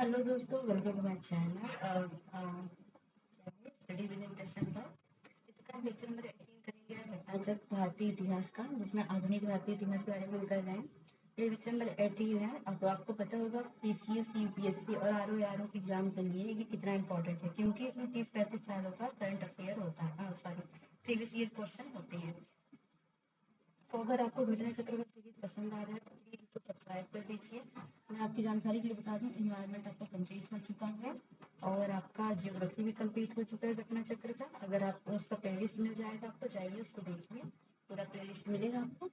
Hello दोस्तों, welcome to my channel. Study with interested है। इसका हम लेक्चर नंबर 18 करेंगे भट्टाचार्य भारतीय इतिहास का, जिसमें आधुनिक भारतीय इतिहास के बारे में हम कर रहे हैं। ये लेक्चर नंबर 18 है। अब आपको पता होगा पीसीएस, यूपीएससी और आरओ एग्जाम के लिए ये कितना इंपॉर्टेंट है, क्योंकि इसमें 30-35 सालों का करंट अफेयर होता है, सॉरी प्रीवियस ईयर क्वेश्चन होते हैं। तो अगर आपको घटना चक्र का सीरीज पसंद आ रहा है तो प्लीज़ इसको सब्सक्राइब कर दीजिए। मैं आपकी जानकारी के लिए बता दूं, इन्वायरमेंट आपका कंप्लीट हो चुका है और आपका जियोग्राफी भी कंप्लीट हो चुका है घटना चक्र का। अगर आपको उसका प्लेलिस्ट मिल जाएगा, आपको जाइए उसको देखिए, पूरा प्लेलिस्ट मिलेगा आपको।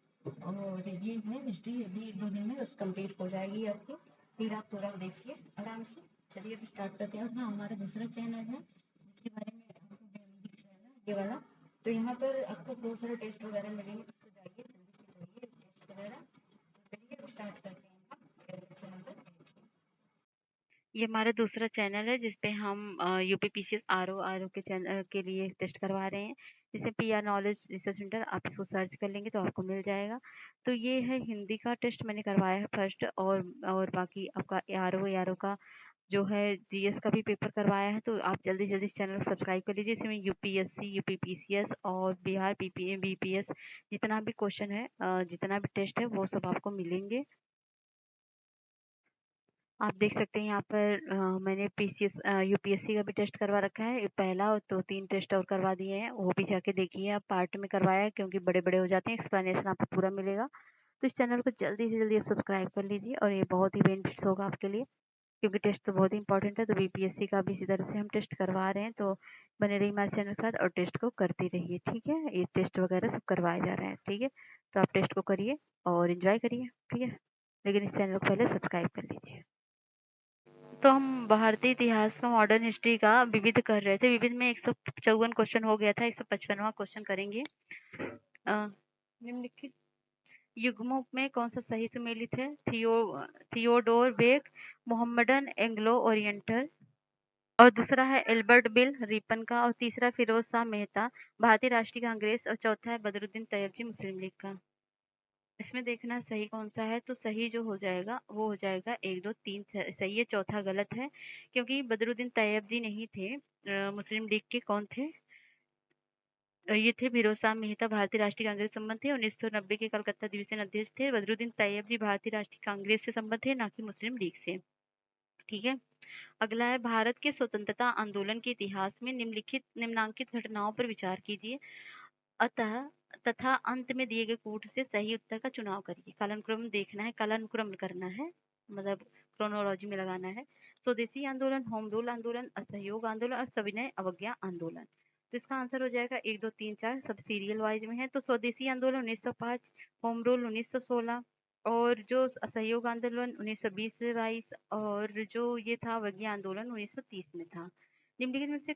और ये है हिस्ट्री, अभी 1-2 दिन में बस कंप्लीट हो जाएगी आपकी, फिर आप पूरा देखिए आराम से। चलिए अभी स्टार्ट करते हैं। और हाँ, हमारा दूसरा चैनल है जिसके बारे में आपको दिख रहा है ना, ये वाला। तो यहाँ पर आपको बहुत सारे टेस्ट वगैरह मिलेंगे, तो जाइए जल्दी से करिए टेस्ट वगैरह। तो चलिए अब स्टार्ट करते हैं हम लेक्चर नंबर 18। ये हमारा दूसरा चैनल है जिसपे हम यूपीपीसीएस आरओ के चैनल के लिए टेस्ट करवा रहे हैं। जैसे पीआर नॉलेज रिसर्च सेंटर, आप इसको सर्च कर लेंगे तो आपको मिल जाएगा। तो ये है हिंदी का टेस्ट मैंने करवाया है फर्स्ट, और बाकी आपका आरओ का जो है जीएस का भी पेपर करवाया है। तो आप जल्दी जल्दी इस चैनल को सब्सक्राइब कर लीजिए। इसमें यूपीएससी, यूपीपीसीएस और बिहार पीपीए बीपीएस जितना भी क्वेश्चन है, जितना भी टेस्ट है वो सब आपको मिलेंगे। आप देख सकते हैं यहाँ पर मैंने पीसीएस यूपीएससी का भी टेस्ट करवा रखा है। ये पहला और 2-3 टेस्ट और करवा दिए हैं, वो भी जाके देखिए। आप पार्ट में करवाया है क्योंकि बड़े बड़े हो जाते हैं, एक्सप्लेनेशन आपको पूरा मिलेगा। तो इस चैनल को जल्दी से जल्दी आप सब्सक्राइब कर लीजिए और ये बहुत ही बेनिफिट्स होगा आपके लिए, क्योंकि टेस्ट तो बहुत इंपॉर्टेंट है। तो बीपीएससी का भी इसी तरह से हम टेस्ट करवा रहे हैं, तो बने रहिए हमारे चैनल के साथ और टेस्ट को करते रहिए। ठीक है, ये टेस्ट वगैरह सब करवाए जा रहे हैं। ठीक है, तो आप टेस्ट को करिए और एंजॉय करिए। ठीक है, लेकिन इस चैनल को पहले सब्सक्राइब कर लीजिए। तो हम भारतीय इतिहास का मॉडर्न हिस्ट्री का विविध कर रहे थे। विविध में 154 क्वेश्चन हो गया था, 155वां क्वेश्चन करेंगे। निम्नलिखित युग्मों में कौन सा सही सुमेलित है? Theodore Beck, Mohammedan Anglo Oriental, और दूसरा है एल्बर्ट बिल रिपन का, और तीसरा फिरोज शाह मेहता भारतीय राष्ट्रीय कांग्रेस, और चौथा है बदरुद्दीन तैयबजी मुस्लिम लीग का। इसमें देखना सही कौन सा है। तो सही जो हो जाएगा वो हो जाएगा 1, 2, 3 सही है, चौथा गलत है, क्योंकि बदरुद्दीन तैयब जी नहीं थे। मुस्लिम लीग के कौन थे? ये थे फिरोज शाह मेहता, भारतीय राष्ट्रीय कांग्रेस संबंध थे, 1990 के कलकत्ता डिवीजन अध्यक्ष थे। बदरुद्दीन तैयब जी भारतीय राष्ट्रीय कांग्रेस से संबंध थे, ना कि मुस्लिम लीग से। ठीक है, अगला है भारत के स्वतंत्रता आंदोलन के इतिहास में निम्नांकित घटनाओं पर विचार कीजिए अतः तथा अंत में दिए गए कूट से सही उत्तर का चुनाव करिए। कालानुक्रम देखना है, कालानुक्रम करना है, मतलब क्रोनोलॉजी में लगाना है। स्वदेशी आंदोलन, होम रूल आंदोलन, असहयोग आंदोलन और सविनय अवज्ञा आंदोलन। तो इसका आंसर हो जाएगा 1, 2, 3, 4, सब सीरियल वाइज में है। तो स्वदेशी आंदोलन 1905, होम रूल 1916, और जो असहयोग आंदोलन 1920 से 22, और जो ये था अवज्ञा आंदोलन 1930 में था। निम्नलिखित में से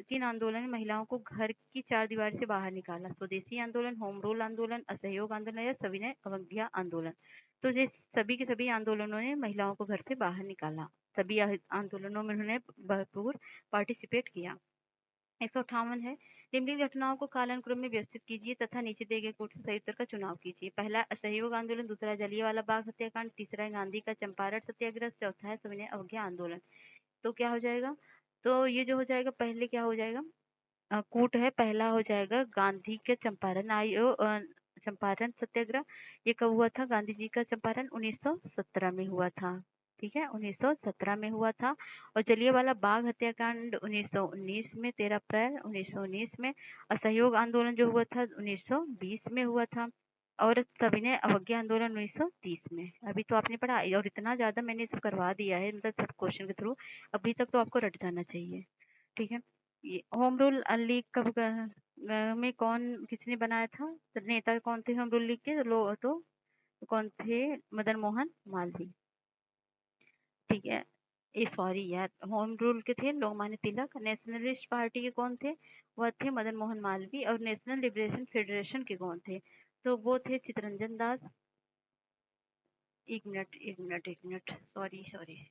किन आंदोलन ने महिलाओं को घर की चार दीवारी से बाहर निकाला? स्वदेशी आंदोलन, होम रूल आंदोलन, असहयोग आंदोलन या सविनय अवज्ञा आंदोलन। तो ये सभी के सभी आंदोलनों ने महिलाओं को घर से बाहर निकाला। सभी आंदोलनों में उन्होंने भरपूर पार्टिसिपेट किया। 158 है, निम्नलिखित घटनाओं को कालानुक्रम में व्यवस्थित कीजिए तथा नीचे दिए गए कोट से सही उत्तर का चुनाव कीजिए। पहला असहयोग आंदोलन, दूसरा जलियांवाला बाग हत्याकांड, तीसरा है गांधी का चंपारण सत्याग्रह, चौथा है सविनय अवज्ञा आंदोलन। तो क्या हो जाएगा? तो ये जो हो जाएगा, पहले क्या हो जाएगा? कूट है, पहला हो जाएगा गांधी के चंपारण सत्याग्रह। ये कब हुआ था? गांधी जी का चंपारण 1917 में हुआ था। ठीक है, 1917 में हुआ था। और जलियांवाला बाग हत्याकांड 1919 में, 13 अप्रैल 1919 में। असहयोग आंदोलन जो हुआ था 1920 में हुआ था। और सविनय अवज्ञा आंदोलन 1930 में। अभी तो आपने पढ़ा, और इतना ज्यादा मैंने सब करवा दिया है, मतलब सब क्वेश्चन के थ्रू। अभी तक तो आपको रट जाना चाहिए। ठीक है, ये होम रूल लीग कब में किसने बनाया था? तो नेता कौन थे होम रूल लीग के? तो कौन थे? मदन मोहन मालवीय। ठीक है, ये सॉरी यार, होम रूल के थे लोकमान्य तिलक। नेशनलिस्ट पार्टी के कौन थे? वह थे मदन मोहन मालवीय। और नेशनल लिबरेशन फेडरेशन के कौन थे? तो वो थे चित्तरंजन दास। एक मिनट एक मिनट एक मिनट, सॉरी सॉरी,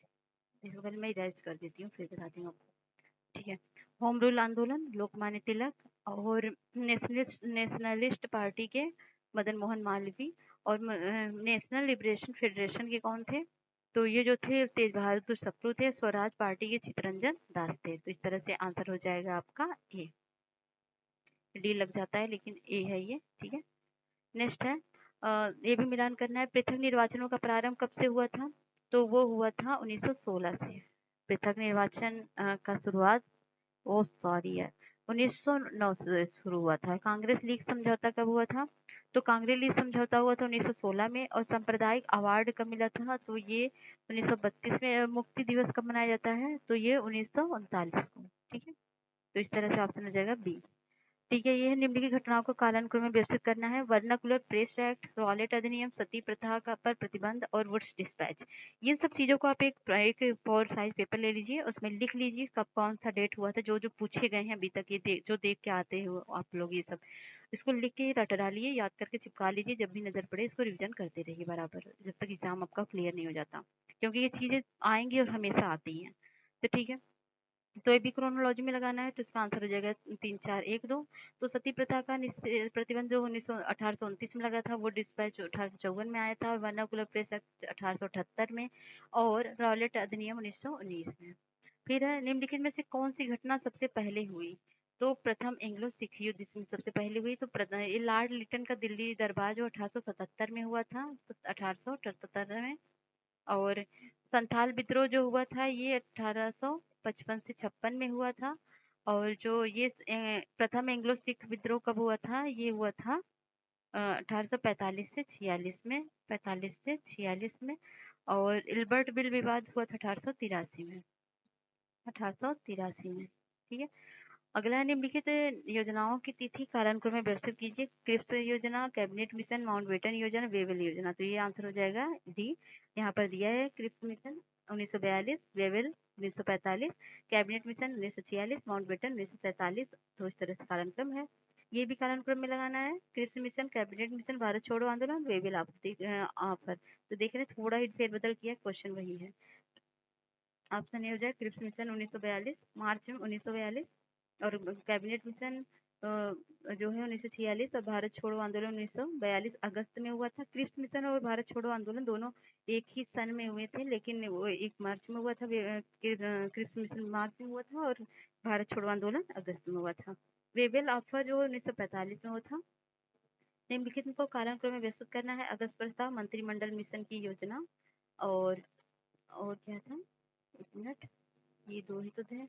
इसको पहले मैं इरेज कर देती हूँ, फिर बताती हूँ आपको। ठीक है, होम रूल आंदोलन लोकमान्य तिलक, और नेशनलिस्ट पार्टी के मदन मोहन मालवीय, और नेशनल लिबरेशन फेडरेशन के कौन थे? तो ये जो थे तेज बहादुर सप्रू थे, स्वराज पार्टी के चितरंजन दास थे। तो इस तरह से आंसर हो जाएगा आपका ए। डी लग जाता है लेकिन ए है ये, ठीक है। नेक्स्ट है ये भी मिलान करना है। पृथक निर्वाचनों का प्रारंभ कब से हुआ था? तो वो हुआ था 1916 से। पृथक निर्वाचन का शुरुआत, ओ सॉरी यार, 1909 से शुरू हुआ था। कांग्रेस लीग समझौता कब हुआ था? तो कांग्रेस लीग समझौता हुआ था 1916 में। और सांप्रदायिक अवार्ड कब मिला था? तो ये 1932 में। मुक्ति दिवस कब मनाया जाता है? तो ये 1939 को, ठीक है। तो इस तरह से ऑप्शन हो जाएगा बी। ठीक है, ये है निम्न की घटनाओं को कालानुक्रम में व्यवस्थित करना है। वर्नाकुलर प्रेस एक्ट, रॉलेट अधिनियम, सती प्रथा का पर प्रतिबंध और वुड्स डिस्पैच। ये सब चीजों को आप एक 4 साइज पेपर ले लीजिए, उसमें लिख लीजिए कब कौन सा डेट हुआ था। जो जो पूछे गए हैं अभी तक, ये जो देख के आते हो आप लोग, ये सब इसको लिख के रट डालिए, याद करके चिपका लीजिए। जब भी नजर पड़े इसको रिविजन करते रहिए बराबर, जब तक एग्जाम आपका क्लियर नहीं हो जाता, क्योंकि ये चीजें आएंगी और हमेशा आती हैं। तो ठीक है, तो ये भी क्रोनोलॉजी में लगाना है। तो इसका आंसर हो जाएगा 3 4 1 2। तो सती प्रथा का प्रतिबंध जो 1829 में लगा था, वो डिस्पैच 1854 में आया था। और वर्नाकुलर प्रेस एक्ट 1878 में। और रॉलेट अधिनियम 1919 में। फिर है निम्नलिखित में से कौन सी घटना सबसे पहले हुई? तो प्रथम एंग्लो सिख युद्ध इसमें सबसे पहले हुई। तो ये लॉर्ड लिटन का दिल्ली दरबार जो 1877 में हुआ था, तो 1877 में। और संथाल विद्रोह जो हुआ था ये 1855 से 56 में हुआ था। और जो ये प्रथम एंग्लो सिख विद्रोह कब हुआ था? ये हुआ था 1845 से 46 में, 45 से 46 में। और इल्बर्ट बिल विवाद हुआ था 1883 में, 1883 में, ठीक है। अगला है निम्नलिखित योजनाओं की तिथि कालानुक्रम में व्यवस्थित कीजिए। क्रिप्स योजना, कैबिनेट मिशन, माउंटबेटन योजना, वेवेल योजना। तो ये आंसर हो जाएगा डी। यहाँ पर दिया है Cripps mission 1942, Wavell 1945, cabinet mission 1946, Mountbatten 1947। तो इस तरह से कालानुक्रम है, ये भी कालानुक्रम में लगाना है। Cripps mission, cabinet mission, Bharat छोड़ो आंदोलन, वेवेल ऑफर। तो देख रहे हैं थोड़ा ही फेरबदल किया, क्वेश्चन वही है। ऑप्शन ए हो जाए क्रिप्स मिशन 1942, मार्च में 1942। और कैबिनेट मिशन जो है 1946। और भारत छोड़ो आंदोलन 1942 अगस्त में हुआ था। क्रिप्स मिशन और भारत छोड़ो आंदोलन दोनों एक ही सन में हुए थे, लेकिन वो एक मार्च में हुआ था। क्रिप्स मिशन मार्च में हुआ था और भारत छोड़ो आंदोलन अगस्त में हुआ था। वेवेल ऑफर जो 1945 में हुआ था। निम्नलिखित को कालानुक्रम में व्यवस्थित करना है। अगस्त प्रस्ताव, मंत्रिमंडल मिशन की योजना। और क्या था, एक मिनट, ये दो ही तो थे।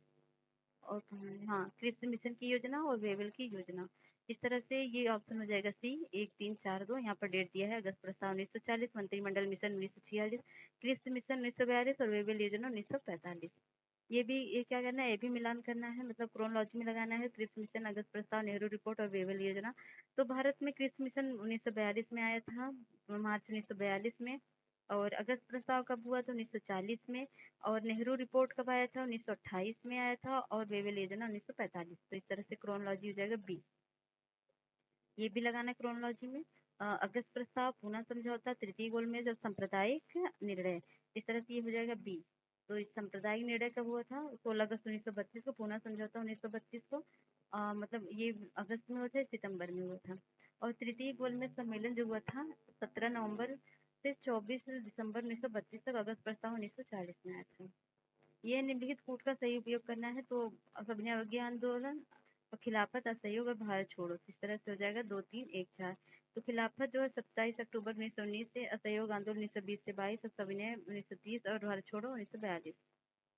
और कहाँ है? हाँ, क्रिप्स मिशन की योजना और वेवेल की योजना। इस तरह से ये ऑप्शन हो जाएगा सी। 1 3 4 2। यहाँ पर डेट दिया है अगस्त प्रस्ताव 1940, मंत्रिमंडल मिशन 1946, क्रिप्स मिशन 1942 और वेवेल योजना 1945। ये क्या करना है, ये भी मिलान करना है, मतलब क्रोनोलॉजी में लगाना है। क्रिप्स मिशन, अगस्त प्रस्ताव, नेहरू रिपोर्ट और वेवेल योजना। तो भारत में क्रिप्स मिशन 1942 में आया था, मार्च 1942 में। और अगस्त प्रस्ताव कब हुआ था? 1940 में। और नेहरू रिपोर्ट कब आया था? 1928 में आया था। और वेवेल योजना 1945। तो इस तरह से क्रोनोलॉजी हो जाएगा बी। ये भी लगाना है क्रोनोलॉजी में। अगस्त प्रस्ताव, पूना समझौता, तृतीय गोलमेज और सांप्रदायिक निर्णय। इस तरह से ये हो जाएगा बी। तो इस सांप्रदायिक निर्णय कब हुआ था? 16 अगस्त 1932 को। पूना समझौता 1932 को। मतलब ये अगस्त में हुआ था, सितंबर में हुआ था। और तृतीय गोलमेज सम्मेलन जो हुआ था 17 नवंबर से 24 दिसंबर 1932 तक। अगस्त प्रस्ताव 1940 में आया था। ये निम्नलिखित कूट का सही उपयोग करना है। तो सविनय अवज्ञा आंदोलन और खिलाफत, असहयोग और भारत छोड़ो। इस तरह से हो जाएगा 2 3 1 4। तो खिलाफत जो है 27 अक्टूबर 1919 से, असहयोग आंदोलन 1920 से 22, और सविनय 1930 और भारत छोड़ो 1942।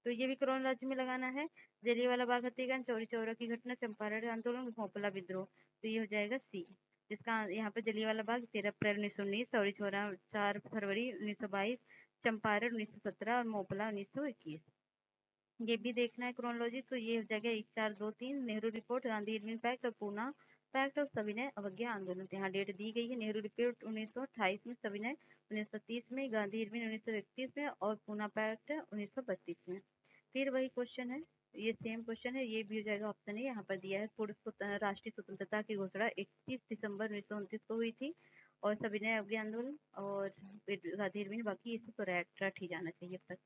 तो ये भी क्रोनोलॉजी में लगाना है। जलियांवाला बाग हत्याकांड, चौरी चौरा की घटना, चंपारण आंदोलन, भोपाल विद्रोह। तो ये हो जाएगा सी, जिसका यहाँ पे जलियांवाला बाग 13 अप्रैल 1919, चौरी चौरा 4 फरवरी 1922, चंपारण 1917 और मोपला 1921। ये भी देखना है क्रोनोलॉजी। तो ये हो जाएगा 1 4 2 3। Nehru report, Gandhi Irwin pact और पूना पैक्ट और सविनय अवज्ञा आंदोलन। तो यहाँ डेट दी गई है। नेहरू रिपोर्ट 1928 में, सविनय 1930 में, गांधी इरविन 1931 में और पूना पैक्ट 1932 में। फिर वही क्वेश्चन है, ये सेम क्वेश्चन है, ये भी हो जाएगा ऑप्शन है। यहाँ पर दिया है पूर्व राष्ट्रीय स्वतंत्रता की घोषणा 31 दिसंबर 1929 को हुई थी। और सविनय अवज्ञा आंदोलन और गांधी इरविन, बाकी इसे तो रट ही जाना चाहिए अब तक।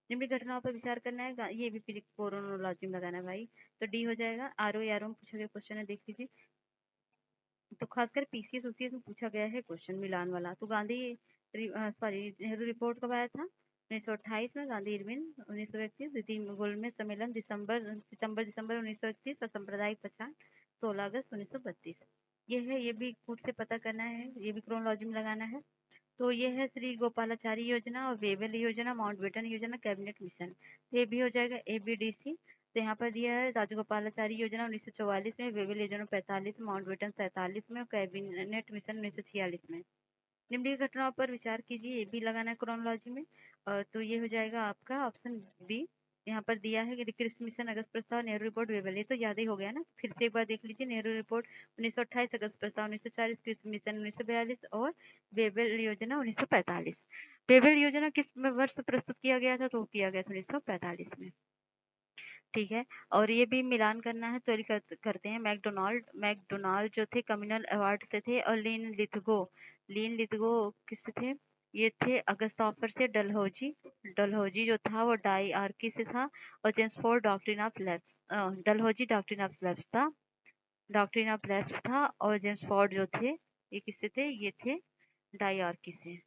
निम्न घटनाओं पर विचार करना है, ये भी फिर क्रोनोलॉजी में लगाना है भाई। तो डी हो जाएगा। आर ओ में पूछा गया क्वेश्चन है, देख लीजिए। तो खासकर पीसीएस में पूछा गया है क्वेश्चन मिलान वाला। तो गांधी सॉरी नेहरू रिपोर्ट कब आया था? 1928 में गांधी इरविन 1931, द्वितीय गोलमेज सम्मेलन दिसंबर 1931 और सांप्रदायिक पहचान 16 अगस्त 1932। ये है, ये भी खुद से पता करना है, ये भी क्रोनोलॉजी में लगाना है। तो ये है श्री गोपालाचारी योजना और वेवेल योजना, माउंटबेटन योजना, कैबिनेट मिशन। तो ये भी हो जाएगा ABDC। तो यहाँ पर दिया है राजगोपालाचारी योजना 1944 में, वेवेल योजना 45 में, माउंटबेटन 47 में और कैबिनेट मिशन 1946 में। निम्नलिखित घटनाओं पर विचार कीजिए, ये भी लगाना है क्रोनोलॉजी में। तो ये हो जाएगा आपका ऑप्शन बी। यहाँ पर दिया है कि क्रिप्स मिशन, अगस्त प्रस्ताव, नेहरू रिपोर्ट, वेवेल। ये तो याद ही हो गया ना, फिर से एक बार देख लीजिए। नेहरू रिपोर्ट 1928, अगस्त प्रस्ताव 1940, क्रिप्स मिशन 1942 और वेवेल योजना 1945। वेवेल योजना किस वर्ष प्रस्तुत किया गया था? तो किया गया था 1945 में। ठीक है, और ये भी मिलान करना है, चलिए करते हैं। मैकडोनाल्ड जो थे कम्युनल अवार्ड से थे, और लीन लिथगो किससे थे? ये थे अगस्त ऑफर से। डलहौजी जो था वो डाइआर्की से था, और James Ford doctrine of lapse, Dalhousie doctrine of lapse था, और जेम्स फोर्ड जो थे ये किससे थे? ये थे डाइआर्की से।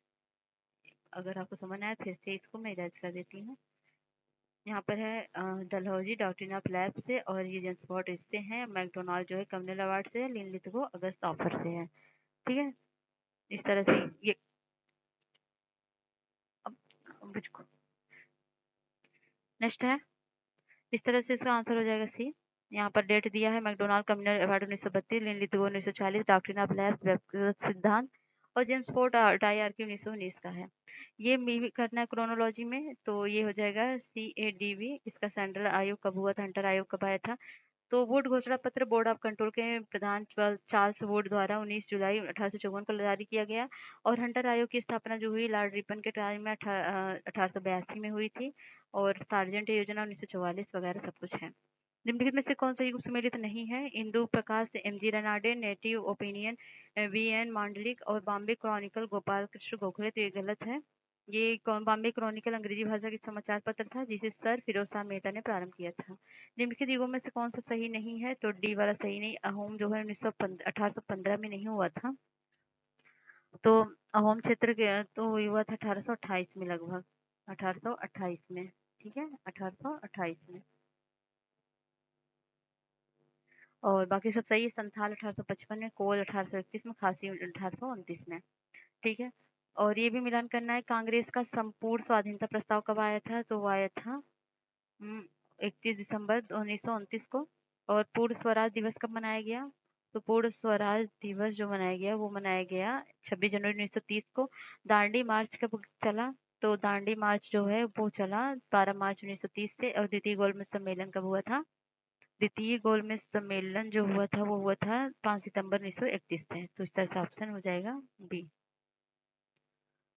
अगर आपको समझ आया फिर से इसको मैं इरेज कर देती हूँ। यहाँ पर है डलहौजी डॉक्ट्रिन ऑफ लैब से, और ये जेम्स फोर्ड इससे हैं। मैकडोनाल्ड जो है कम्युनल अवार्ड से है, लिन लिथगो अगस्त ऑफर से है। ठीक है, इस तरह से ये अब मुझको नेक्स्ट है, इस तरह से इसका आंसर हो जाएगा सी। यहाँ पर डेट दिया है, MacDonald communal award 1932, Linlithgow 1940, doctrine of lapse व्यक्तिगत सिद्धांत, और जेम्स फोर्ड डाइआर्की 1919 का है। ये भी करना है क्रोनोलॉजी में। तो ये हो जाएगा CADV। इसका सेंट्रल आयोग कब हुआ था? हंटर आयोग कब आया था? तो वुड घोषणा पत्र बोर्ड ऑफ कंट्रोल के प्रधान चार्ल्स वुड द्वारा 19 जुलाई 1854 को जारी किया गया, और हंटर आयोग की स्थापना जो हुई लॉर्ड रिपन के टाइम में 1882 में हुई थी, और सार्जेंट योजना 1944 वगैरह सब कुछ है। निम्नलिखित में से कौन सा युग सम्मिलित नहीं है? Indu Prakash MG Ranade, native opinion VN Mandlik, और बॉम्बे क्रॉनिकल गोपाल कृष्ण गोखले। तो ये गलत है। ये बॉम्बे क्रॉनिकल अंग्रेजी भाषा के समाचार पत्र था, जिसे सर फिरोज शाह मेहता ने प्रारंभ किया था। निम्नलिखित युगों में से कौन सा सही नहीं है? तो डी वाला सही नहीं। अहोम जो है 1815 में नहीं हुआ था। तो अहोम क्षेत्र के तो हुआ था 1828 में, लगभग 1828 में। ठीक है, 1828 में। और बाकी सब सही है। संथाल 1855 में, कोल 1831 में, खासी 1829 में। ठीक है, और ये भी मिलान करना है। कांग्रेस का संपूर्ण स्वाधीनता प्रस्ताव कब आया था? तो वो आया था 31 दिसंबर 1929 को। और पूर्ण स्वराज दिवस कब मनाया गया? तो पूर्ण स्वराज दिवस जो मनाया गया वो मनाया गया 26 जनवरी 1930 को। दांडी मार्च कब चला? तो दांडी मार्च जो है वो चला 12 मार्च 1930 से। और द्वितीय गोलमेज सम्मेलन कब हुआ था? द्वितीय गोलमेज सम्मेलन जो हुआ था वो हुआ था 5 सितंबर 1931 से। तो इस तरह से ऑप्शन हो जाएगा बी।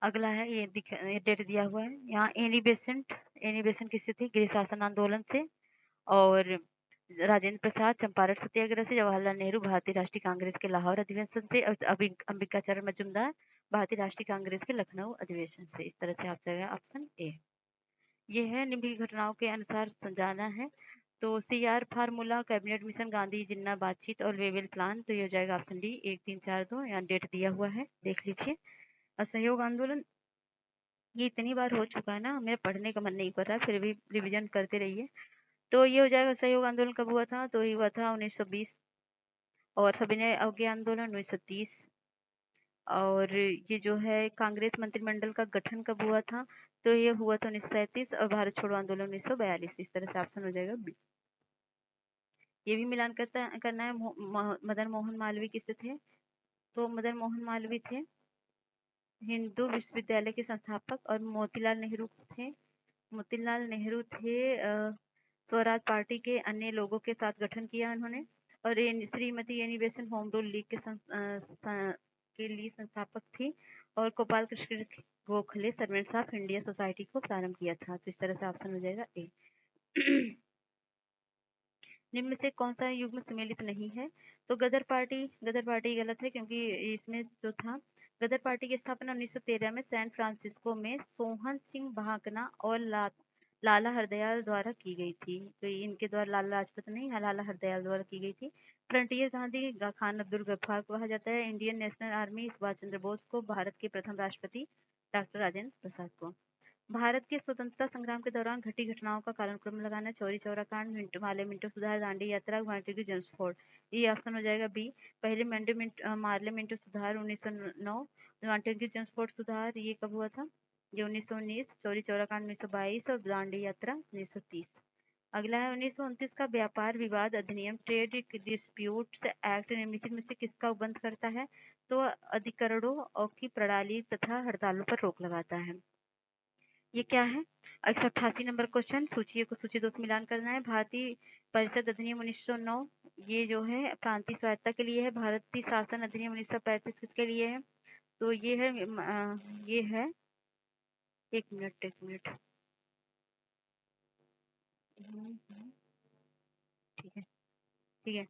अगला है, ये डेट दिया हुआ है यहाँ। एनी बेसेंट किससे थी? गृह शासन आंदोलन से। और राजेंद्र प्रसाद चंपारण सत्याग्रह से। जवाहरलाल नेहरू भारतीय राष्ट्रीय कांग्रेस के लाहौर अधिवेशन से। और अंबिकाचरण मजूमदार भारतीय राष्ट्रीय कांग्रेस के लखनऊ अधिवेशन से। इस तरह से आप जाएगा ऑप्शन ए। ये है निम्नलिखित घटनाओं के अनुसार समझाना है। तो CR formula, cabinet mission, Gandhi Jinnah बातचीत और वेवेल प्लान। तो ये हो जाएगा ऑप्शन डी 1 3 4 2। यहाँ डेट दिया हुआ है, देख लीजिए। असहयोग आंदोलन ये इतनी बार हो चुका है ना, मेरा पढ़ने का मन नहीं कर रहा है, फिर भी रिवीजन करते रहिए। तो ये हो जाएगा असहयोग आंदोलन कब हुआ था? तो ये हुआ था 1920। और सविनय अवज्ञा आंदोलन 1930। और ये जो है कांग्रेस मंत्रिमंडल का गठन कब हुआ था? तो ये हुआ था 1937। और भारत छोड़ो आंदोलन 1942। इस तरह से ऑप्शन हो जाएगा बी। ये भी मिलान करना है। मदन मोहन मालवीय किससे थे? तो मदन मोहन मालवीय थे हिंदू विश्वविद्यालय के संस्थापक। और मोतीलाल नेहरू थे स्वराज पार्टी के अन्य लोगों के साथ गठन किया उन्होंने। और Shrimati Annie Besant home rule league के लिए संस्थापक थी। और Gopal Krishna Gokhale servants of India society को प्रारंभ किया था। तो इस तरह से ऑप्शन हो जाएगा ए। निम्न में से कौन सा युग में सम्मिलित नहीं है? तो गदर पार्टी गलत है, क्योंकि इसमें जो था गदर पार्टी की स्थापना 1913 में सैन फ्रांसिस्को में सोहन सिंह भाकना और लाला हरदयाल द्वारा की गई थी। तो इनके द्वारा लाला लाजपत नहीं, लाला हरदयाल द्वारा की गई थी। फ्रंटियर गांधी खान अब्दुल गफ्फार को कहा जाता है। Indian national army Subhash Chandra Bose को। भारत के प्रथम राष्ट्रपति डॉक्टर राजेंद्र प्रसाद को। भारत के स्वतंत्रता संग्राम के दौरान घटी घटनाओं का कालक्रम लगाना, चौरी चौरा कांड, मिंटो सुधार, दांडी यात्रा, गांधी की जनस्फोट। ये ऑप्शन हो जाएगा बी। पहले मार्ले मिंटो सुधार 1909, गांधी की जनस्फोट सुधार ये कब हुआ था? ये 1919, चौरी चौरा कांड 1922 और दांडी यात्रा 1930। अगला है 1929 का व्यापार विवाद अधिनियम, ट्रेड डिस्प्यूट्स एक्ट निम्नलिखित में से किसका उपबंध करता है? तो अधिकरणों की प्रणाली तथा हड़तालों पर रोक लगाता है। ये क्या है? 188 नंबर क्वेश्चन, सूची को सूची 2 से मिलान करना है। भारतीय परिषद अधिनियम 1909 ये जो है प्रांतीय स्वायत्ता के लिए है। भारतीय शासन अधिनियम 1935 किसके लिए है? तो ये है ये है, एक मिनट ठीक है ठीक है।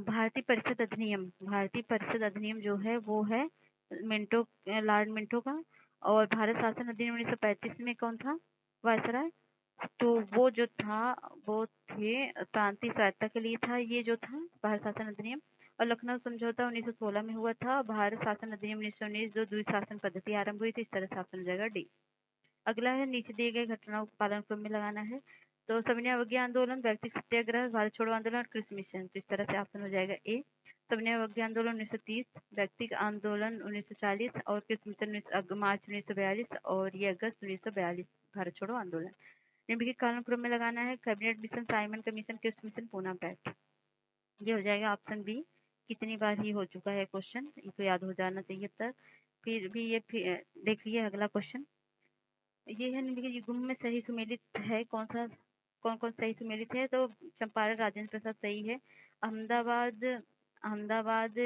भारतीय परिषद अधिनियम जो है वो है मिंटो, लॉर्ड मिंटो का। और भारत शासन अधिनियम 1935 में कौन था वायसराय? तो वो जो था वो थे प्रांतीय स्वायत्ता के लिए था ये जो था भारत शासन अधिनियम। और लखनऊ समझौता 1916 में हुआ था। भारत शासन अधिनियम 1919 जो द्विशासन पद्धति आरंभ हुई थी। इस तरह से ऑप्शन हो जाएगा डी। अगला है नीचे दिए गए घटनाओं को पालन क्रम में लगाना है। तो सविनय अवज्ञा आंदोलन, व्यक्तिगत सत्याग्रह, भारत छोड़ो आंदोलन और कृषि मिशन। तो इस तरह से ऑप्शन हो जाएगा ए। सविनय अवज्ञा आंदोलन 1930, व्यक्तिगत आंदोलन 1940 और कृषि मिशन मार्च 1942 और ये अगस्त 1942 भारत छोड़ो आंदोलन। निम्नलिखित कालक्रम में लगाना है। कैबिनेट मिशन, साइमन कमीशन, कृषि मिशन, पूना पैक्ट। ये हो जाएगा ऑप्शन बी। कितनी बार ही हो चुका है क्वेश्चन, इनको याद हो जाना चाहिए तक। फिर भी ये देखिए अगला क्वेश्चन, ये है निम्नलिखित युग्म में सही सुमेलित है कौन सा? कौन कौन सही सुमेलित है? तो चंपारण राजेंद्र प्रसाद सही है। अहमदाबाद अहमदाबाद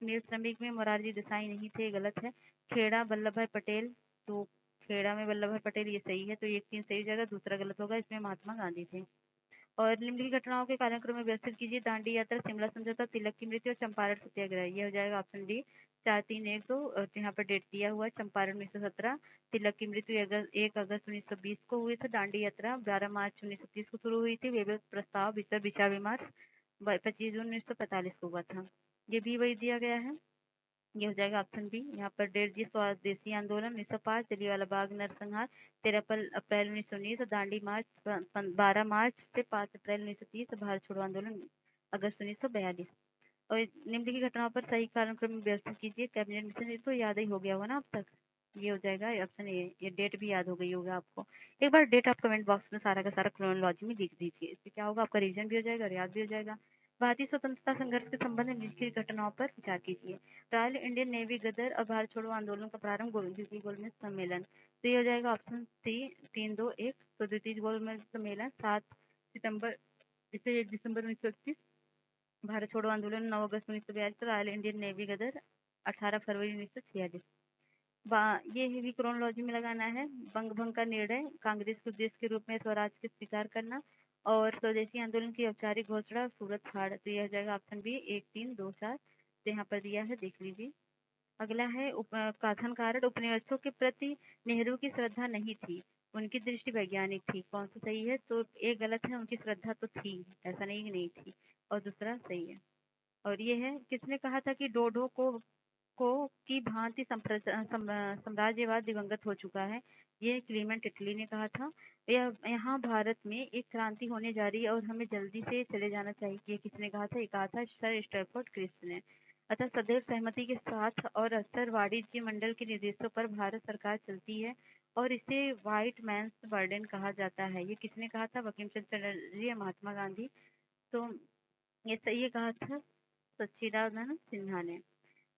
मिल श्रमिक में मोरारजी देसाई नहीं थे, गलत है। खेड़ा वल्लभ भाई पटेल, तो खेड़ा में वल्लभ भाई पटेल ये सही है। तो ये 3 सही हो जाएगा, दूसरा गलत होगा, इसमें महात्मा गांधी थे। और निम्नलिखित घटनाओं के कार्यक्रम में व्यवस्थित कीजिए। दांडी यात्रा, शिमला समझौता, तिलक की मृत्यु और चंपारण सत्याग्रह। ये हो जाएगा ऑप्शन डी 4-3-1-2। और यहाँ पर डेट दिया हुआ है चंपारण 1917, तिलक की मृत्यु 1 अगस्त 1920 को हुई थी। दांडी यात्रा 12 मार्च 1930 को शुरू हुई थी। वेबल प्रस्ताव विचार विमर्श 25 जून 1945 को हुआ था। ये भी वही दिया गया है। ये हो जाएगा ऑप्शन बी। यहाँ पर डेट दी स्वदेशी आंदोलन 1905, जलियांवाला बाग नरसंहार 13 अप्रैल 1919, दांडी मार्च 12 मार्च से 5 अप्रैल 1930, भारत छोड़ो आंदोलन अगस्त 1942। और निम्नलिखित घटनाओं पर सही कालक्रम में व्यवस्थित कीजिए। कैबिनेट मिशन ये तो याद ही हो गया होगा ना अब तक। ये हो जाएगा ऑप्शन ए। ये डेट भी याद हो गई होगा आपको। एक बार डेट आप कमेंट बॉक्स में सारा का सारा क्रोनोलॉजी में लिख दीजिए, इससे क्या होगा आपका रिवीजन भी हो जाएगा और याद भी हो जाएगा। भारतीय स्वतंत्रता संघर्ष के संबंध में निम्नलिखित घटनाओं पर विचार कीजिए। रॉयल इंडियन नेवी गदर और भारत छोड़ो आंदोलन का प्रारंभ, द्वितीय गोलमेज सम्मेलन। तो ये हो जाएगा ऑप्शन सी 3-2-1। तो द्वितीय गोलमेज सम्मेलन 7 सितंबर से 1 दिसंबर 1931, भारत छोड़ो आंदोलन 9 अगस्त 1942, रॉयल इंडियन नेवी गदर 18 फरवरी 1946। ये भी क्रोनोलॉजी में लगाना है। बंग भंग का निर्णय, कांग्रेस के उद्देश्य के रूप में स्वराज के स्वीकार करना और स्वदेशी आंदोलन की औपचारिक घोषणा, सूरत फाड़। तो यह हो जाएगा ऑप्शन बी 1-3-2-4। तो यहाँ पर दिया है, देख लीजिए। अगला है कथन कारण, उपनिवेशों के प्रति नेहरू की श्रद्धा नहीं थी, उनकी दृष्टि वैज्ञानिक थी। कौन सा सही है? तो एक गलत है, उनकी श्रद्धा तो थी, ऐसा नहीं कि नहीं थी। और दूसरा सही है। और ये है, किसने कहा था कि डोडो को की भांति साम्राज्यवाद दिवंगत हो चुका है? ये क्लीमेंट इटली ने कहा था। यहाँ भारत में एक क्रांति होने जा रही है और हमें जल्दी से चले जाना चाहिए। ये किसने कहा था? ये कहा था सर स्टैफोर्ड क्रिप्स ने। अतः सदैव सहमति के साथ और अक्सर वाणिज्य मंडल के निर्देशों पर भारत सरकार चलती है और इसे व्हाइट मैंस बर्डन कहा जाता है। ये किसने कहा था? बंकिम चंद्र चटर्जी या महात्मा गांधी। तो ये सही कहा था सच्चिदानंद सिन्हा ने।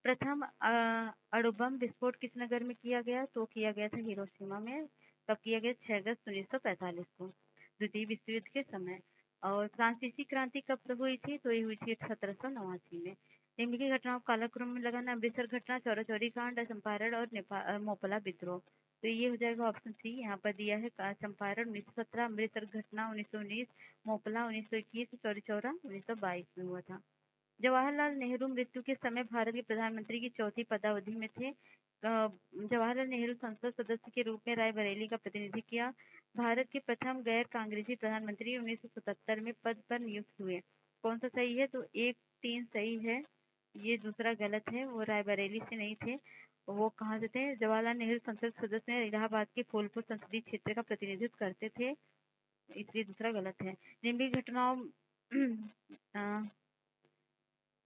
प्रथम अणुबम विस्फोट किस नगर में किया गया? तो किया गया था हिरोशिमा में। कब किया गया? 6 अगस्त 1945 को, द्वितीय विश्व युद्ध के समय। और फ्रांसीसी क्रांति कब हुई थी? तो ये हुई थी 1789 में। निम्नलिखित घटनाओं को कालक्रम में लगाना। अमृतसर घटना, चौरा चौरी कांड, चंपारण और मोपला विद्रोह। तो ये हो जाएगा ऑप्शन सी। यहाँ पर दिया है चंपारण 1917, अमृतसर घटना 1919, मोपला 1921, चौरी चौरा 1922 में हुआ था। जवाहरलाल नेहरू मृत्यु के समय भारत के प्रधानमंत्री की चौथी पदावधि में थे। जवाहरलाल नेहरू संसद सदस्य के रूप में रायबरेली का प्रतिनिधि किया। भारत के प्रथम गैर कांग्रेसी प्रधानमंत्री 1977 में पद पर नियुक्त हुए। कौन सा सही है? तो 1-3 सही है, ये दूसरा गलत है, वो रायबरेली से नहीं थे। वो कहाँ से थे? जवाहरलाल नेहरू संसद सदस्य ने इलाहाबाद के फूलपुर संसदीय क्षेत्र का प्रतिनिधित्व करते थे, इसलिए दूसरा गलत है। निम्नलिखित घटनाओं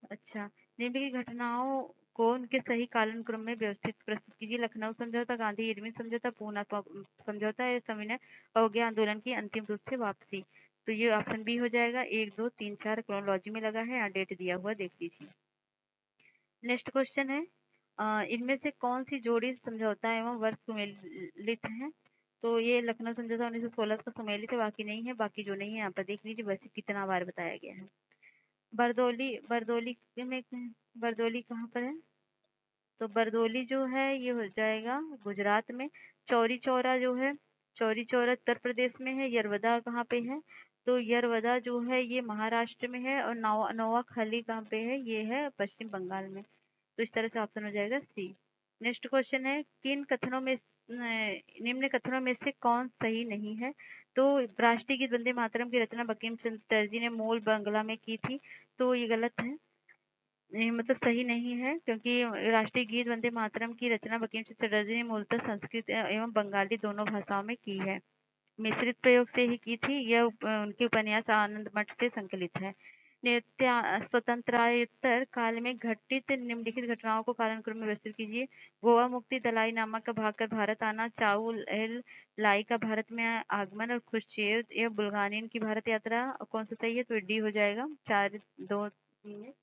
अच्छा, निम्नलिखित घटनाओं को उनके सही कालानुक्रम में व्यवस्थित प्रस्तुत कीजिए। लखनऊ समझौता, गांधी इरविन समझौता, पूना समझौता या सविनय अवज्ञा आंदोलन की अंतिम रूप से वापसी। तो ये ऑप्शन बी हो जाएगा। 1 2 3 4 क्रोनोलॉजी में लगा है, यहाँ डेट दिया हुआ देख लीजिए। नेक्स्ट क्वेश्चन है, इनमें से कौन सी जोड़ी समझौता एवं वर्ष सुमेलित है? तो ये लखनऊ समझौता 1916 का सुमेलित है, बाकी नहीं है। बाकी जो नहीं है यहाँ पर देख लीजिए, वैसे कितना बार बताया गया है। बरदौली, बरदौली में, बरदौली कहाँ पर है? तो बरदौली जो है ये हो जाएगा गुजरात में। चौरी चौरा जो है, चौरी चौरा उत्तर प्रदेश में है। यरवदा कहाँ पे है? तो यरवदा जो है ये महाराष्ट्र में है। और नोआखाली कहाँ पे है? ये है पश्चिम बंगाल में। तो इस तरह से ऑप्शन हो जाएगा सी। नेक्स्ट क्वेश्चन है, किन कथनों में निम्न कथनों में से कौन सही नहीं है? तो राष्ट्रीय गीत वंदे मातरम की रचना बंकिम चंद्र चटर्जी ने मूल बांग्ला में की थी, तो ये गलत है। नहीं, मतलब सही नहीं है, क्योंकि राष्ट्रीय गीत वंदे मातरम की रचना बंकिम चंद्र चटर्जी ने मूलतः संस्कृत एवं बंगाली दोनों भाषाओं में की है। मिश्रित प्रयोग से ही की थी। यह उनके उपन्यास आनंद मठ से संकलित है। स्वतंत्रायुत्तर काल में घटित निम्नलिखित घटनाओं को कालानुक्रम में व्यवस्थित कीजिए। गोवा मुक्ति, दलाई लामा का भागकर भारत आना, चाउ एल लाई का भारत में आगमन और खुश्चेव या बुल्गानिन की भारत यात्रा। कौन सा सही है? तो डी हो जाएगा। 4 2 3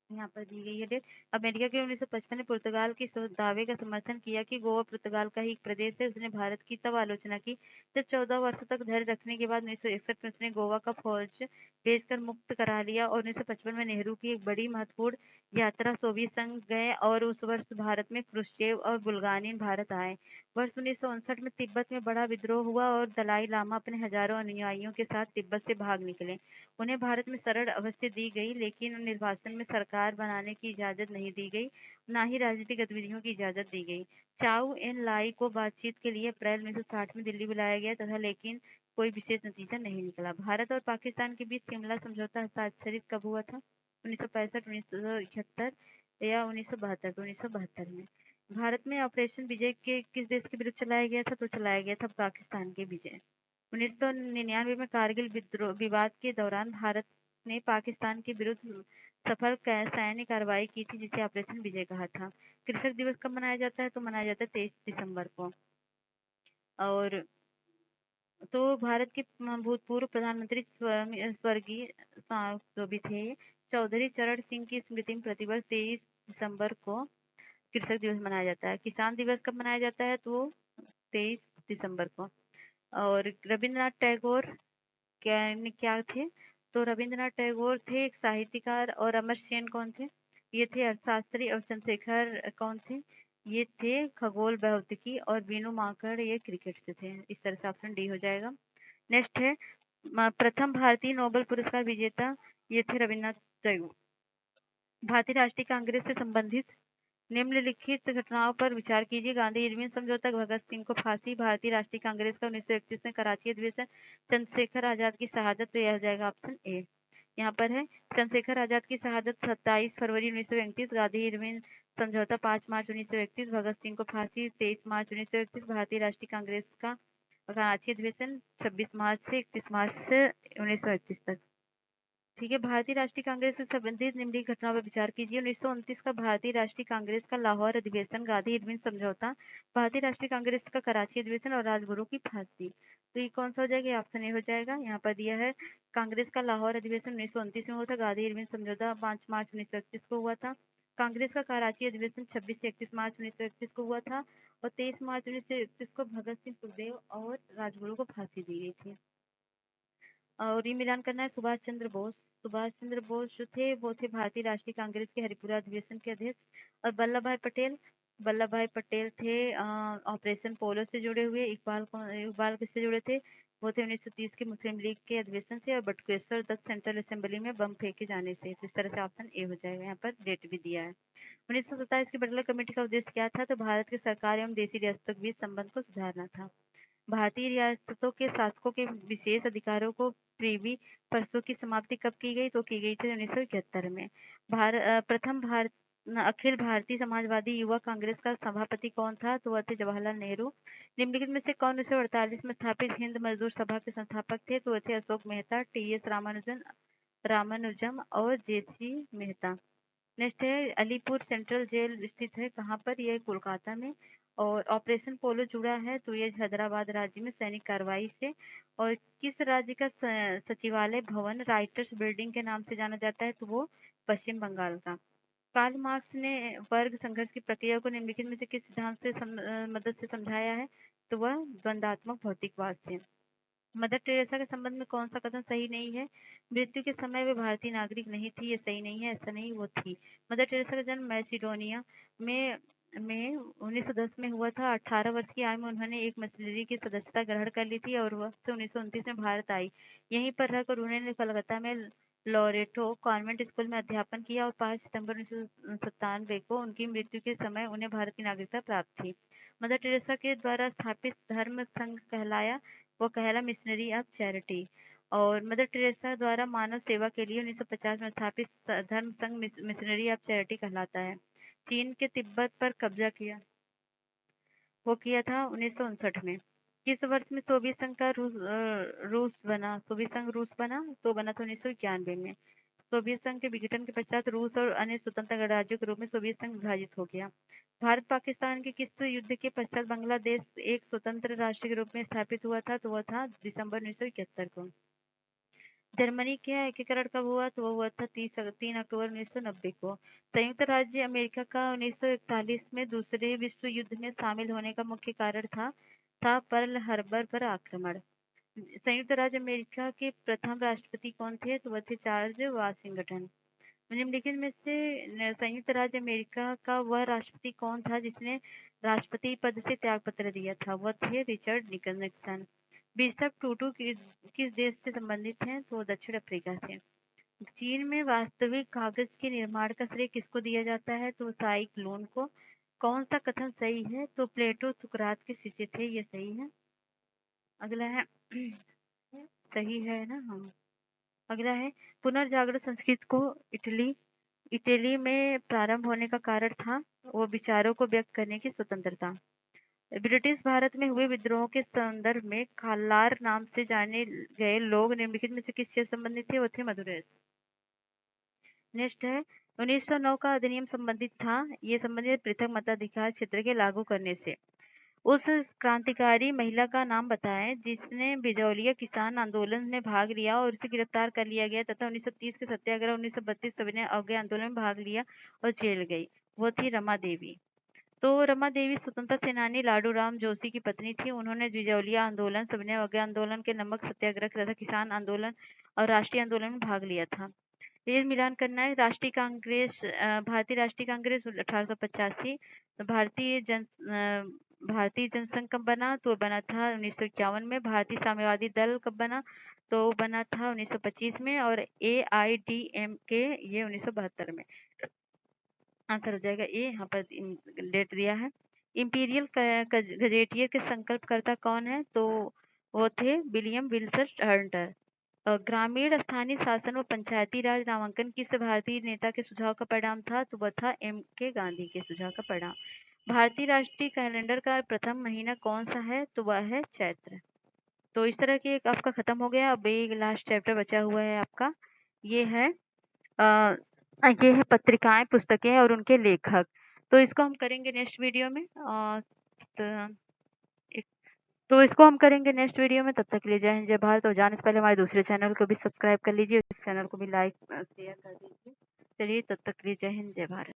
यहाँ पर दी गई है डेट। अमेरिका के 1955 ने पुर्तगाल के इस दावे का समर्थन किया कि गोवा पुर्तगाल का ही एक प्रदेश है। उसने भारत की तब आलोचना की जब 14 वर्षों तक धैर्य रखने के बाद 1961 में उसने गोवा का फौज भेजकर मुक्त करा लिया। और 1955 में नेहरू की एक बड़ी महत्वपूर्ण यात्रा सोवियत संघ गए और उस वर्ष भारत में क्रुश्चेव और बुल्गानिन भारत आए। वर्ष 1959 में तिब्बत में बड़ा विद्रोह हुआ और दलाई लामा अपने हजारों अनुयायियों के साथ तिब्बत से भाग निकले। उन्हें भारत में सरल अवस्था दी गई, लेकिन निर्वासन में सरकार बनाने की इजाजत नहीं दी गई, ना ही राजनीतिक गतिविधियों की इजाजत दी गई। चाउ एन लाई को बातचीत के लिए अप्रैल 1960 में दिल्ली बुलाया गया तथा लेकिन कोई विशेष नतीजा नहीं निकला। भारत और पाकिस्तान के बीच शिमला समझौता हस्ताक्षरित कब हुआ था? 1965, 1971 या 1972? 1972 में। भारत में ऑपरेशन विजय के किस देश के विरुद्ध चलाया गया था? तो चलाया गया था पाकिस्तान के विजय। 1999 में कारगिल विवाद के दौरान भारत ने पाकिस्तान के विरुद्ध सफल सैन्य कार्रवाई की थी, जिसे ऑपरेशन विजय कहा था। कृषक दिवस कब मनाया जाता है? तो मनाया जाता है 23 दिसंबर को। और तो भारत के भूतपूर्व प्रधानमंत्री स्वर्गीय जो भी थे, चौधरी चरण सिंह की स्मृति में प्रतिवर्ष 23 दिसंबर को कृषक दिवस मनाया जाता है। किसान दिवस कब मनाया जाता है? तो 23 दिसंबर को। और रविंद्रनाथ टैगोर क्या थे? तो रविंद्रनाथ टैगोर थे एक साहित्यकार। और अमर सेन कौन थे? ये थे अर्थशास्त्री। और चंद्रशेखर कौन थे? ये थे खगोल भौतिकी। और वीनू मांकड़ ये क्रिकेट से थे। इस तरह से ऑप्शन डी हो जाएगा। नेक्स्ट है, प्रथम भारतीय नोबेल पुरस्कार विजेता, ये थे रविन्द्रनाथ टैगोर। भारतीय राष्ट्रीय कांग्रेस से संबंधित निम्नलिखित घटनाओं पर विचार कीजिए। गांधी इरविन समझौता, भगत सिंह को फांसी, भारतीय राष्ट्रीय कांग्रेस का 1931 में कराची अधिवेशन, चंद्रशेखर आजाद की शहादत। तो यह हो जाएगा ऑप्शन ए। यहाँ पर है चंद्रशेखर आजाद की शहादत 27 फरवरी 1931, गांधी इरविन समझौता 5 मार्च 1931, भगत सिंह को फांसी 23 मार्च 1931, भारतीय राष्ट्रीय कांग्रेस का कराची अधिवेशन 26 मार्च से 31 मार्च से 1931 तक। ठीक है, भारतीय राष्ट्रीय कांग्रेस से संबंधित निम्नलिखित घटनाओं पर विचार कीजिए। 1929 का भारतीय राष्ट्रीय कांग्रेस का लाहौर अधिवेशन, गांधी इरविन समझौता, भारतीय राष्ट्रीय कांग्रेस का कराची अधिवेशन और राजगुरु की फांसी। तो ये कौन सा हो जाएगा? ऑप्शन ए हो जाएगा। यहाँ पर दिया है कांग्रेस का लाहौर अधिवेशन 1929 में हुआ था, गांधी इरविन समझौता 5 मार्च 1931 को हुआ था। कांग्रेस का कराची अधिवेशन 26 से 31 मार्च 1931 को हुआ था। और 23 मार्च 1931 को भगत सिंह, सुखदेव और राजगुरु को फांसी दी गई थी। और ये मिलान करना है सुभाष चंद्र बोस। सुभाष चंद्र बोस जो थे वो थे भारतीय राष्ट्रीय कांग्रेस के हरिपुरा अधिवेशन के अध्यक्ष। और वल्लभ भाई पटेल थे ऑपरेशन पोलो से जुड़े हुए। इकबाल किससे जुड़े थे? वो थे 1930 के मुस्लिम लीग के अधिवेशन से। और बटुकेश्वर दत्त सेंट्रल असेंबली में बम फेंके जाने से। तो इस तरह से ऑप्शन ए हो जाएगा। यहाँ पर डेट भी दिया है। 1927 की बटला कमेटी का उद्देश्य क्या था? तो भारत की सरकार एवं देसी रियासतों के बीच संबंध को सुधारना था। भारतीय रियासतों के शासकों के विशेष अधिकारों को प्रीवी परसों की समाप्ति कब की गई? तो की गई थी 1971 में। प्रथम भारत अखिल भारतीय समाजवादी युवा कांग्रेस का सभापति कौन था? तो वह थे जवाहरलाल नेहरू। निम्नलिखित में से कौन 1948 में स्थापित हिंद मजदूर सभा के संस्थापक थे? तो वह थे अशोक मेहता, टी.एस. रामानुजम और जे.सी. मेहता। नेक्स्ट है अलीपुर सेंट्रल जेल स्थित है कहाँ पर? यह कोलकाता में। और ऑपरेशन पोलो जुड़ा है तो ये हैदराबाद राज्य में सैनिक कार्रवाई से। और किस राज्य का सचिवालय भवन राइटर्स बिल्डिंग के नाम से जाना जाता है? तो वो पश्चिम बंगाल का। कार्ल मार्क्स ने वर्ग संघर्ष की प्रक्रिया को निम्नलिखित में से किस सिद्धांत से मदद से समझाया है? तो वह द्वंदात्मक भौतिकवाद से। मदर टेरेसा के संबंध में कौन सा कथन सही नहीं है? मृत्यु के समय वे भारतीय नागरिक नहीं थी, ये सही नहीं है, ऐसा नहीं वो थी। मदर टेरेसा का जन्म मैसिडोनिया में 1910 में हुआ था। 18 वर्ष की आयु में उन्होंने एक मिशनरी की सदस्यता ग्रहण कर ली थी और वह 1929 में भारत आई। यहीं पर रहकर उन्होंने कलकत्ता में लोरेटो कॉन्वेंट स्कूल में अध्यापन किया और 5 सितंबर 1997 को उनकी मृत्यु के समय उन्हें भारत की नागरिकता प्राप्त थी। मदर टेरेसा के द्वारा स्थापित धर्म संघ कहलाया, वो कहला मिशनरी ऑफ चैरिटी। और मदर टेरेसा द्वारा मानव सेवा के लिए 1950 में स्थापित धर्म संघ मिशनरी ऑफ चैरिटी कहलाता है। चीन के तिब्बत पर कब्जा किया वो किया था 1959 में। किस वर्ष में सोवियत संघ का रूस बना? सोवियत संघ रूस बना तो बना था 1991 में। सोवियत संघ के विघटन के पश्चात रूस और अन्य स्वतंत्र गणराज्यों के रूप में सोवियत संघ विभाजित हो गया। भारत पाकिस्तान के किस युद्ध के पश्चात बांग्लादेश एक स्वतंत्र राष्ट्र के रूप में स्थापित हुआ था? तो वह था दिसंबर 1971 को। जर्मनी के एकीकरण कब हुआ? तो वो हुआ था 3 अक्टूबर 1990 को। संयुक्त राज्य अमेरिका का 1941 में दूसरे विश्व युद्ध में शामिल होने का मुख्य कारण था पर्ल हार्बर पर आक्रमण। संयुक्त राज्य अमेरिका के प्रथम राष्ट्रपति कौन थे? तो वह थे जॉर्ज वाशिंगटन। निम्नलिखित में से संयुक्त राज्य अमेरिका का वह राष्ट्रपति कौन था जिसने राष्ट्रपति पद से त्यागपत्र दिया था? वह थे रिचर्ड निक्सन। बिशप टूटू किस देश से संबंधित हैं? तो दक्षिण अफ्रीका से। चीन में वास्तविक कागज के निर्माण का श्रेय किसको दिया जाता है? तो साई क्लोन को। कौन सा कथन सही है? तो प्लेटो सुकरात के शिष्य थे, ये सही है। अगला है सही है ना? हाँ। अगला है पुनर्जागरण संस्कृत को इटली में प्रारंभ होने का कारण था वो विचारों को व्यक्त करने की स्वतंत्रता। ब्रिटिश भारत में हुए विद्रोह के संदर्भ में खालार नाम से जाने गए लोग निम्नलिखित में से किससे संबंधित थे? वो थे मधुरेश। नेक्स्ट है 1909 का अधिनियम संबंधित था, ये संबंधित पृथक मताधिकार क्षेत्र के लागू करने से। उस क्रांतिकारी महिला का नाम बताएं जिसने बिजौलिया किसान आंदोलन में भाग लिया और उसे गिरफ्तार कर लिया गया तथा 1930 के सत्याग्रह 1932 सविनय अवज्ञा आंदोलन में भाग लिया और जेल गई। वो थी रमा देवी। तो रमा देवी स्वतंत्रता सेनानी लाडू राम जोशी की पत्नी थी। उन्होंने बिजौलिया आंदोलन, सविनय अवज्ञा आंदोलन के नमक सत्याग्रह तथा किसान आंदोलन और राष्ट्रीय आंदोलन में भाग लिया था। ये मिलान करना है। राष्ट्रीय कांग्रेस भारतीय राष्ट्रीय कांग्रेस 1885। भारतीय जनसंघ कब बना? तो बना था 1951 में। भारतीय साम्यवादी दल कब बना? तो बना था 1925 में। और AIDMK ये 1972 में। आंसर हो जाएगा ए, यहाँ पर डेट दिया है। इंपीरियल गजेटियर के संकल्पकर्ता कौन है? तो वो थे विलियम विल्सन हंटर। ग्रामीण स्थानीय शासन व पंचायती राज नामांकन किस भारतीय नेता के सुझाव का परिणाम था? तो वह था MK गांधी के सुझाव का परिणाम। भारतीय राष्ट्रीय कैलेंडर का प्रथम महीना कौन सा है? तो वह है चैत्र। तो इस तरह के आपका खत्म हो गया। अब एक लास्ट चैप्टर बचा हुआ है आपका, ये है पत्रिकाएं, पुस्तकें और उनके लेखक। तो इसको हम करेंगे नेक्स्ट वीडियो में। तो इसको हम करेंगे नेक्स्ट वीडियो में। तब तक के लिए जय हिंद जय भारत। और जाने से पहले हमारे दूसरे चैनल को भी सब्सक्राइब कर लीजिए, इस चैनल को भी लाइक शेयर कर दीजिए। चलिए तब तक के लिए जय हिंद जय भारत।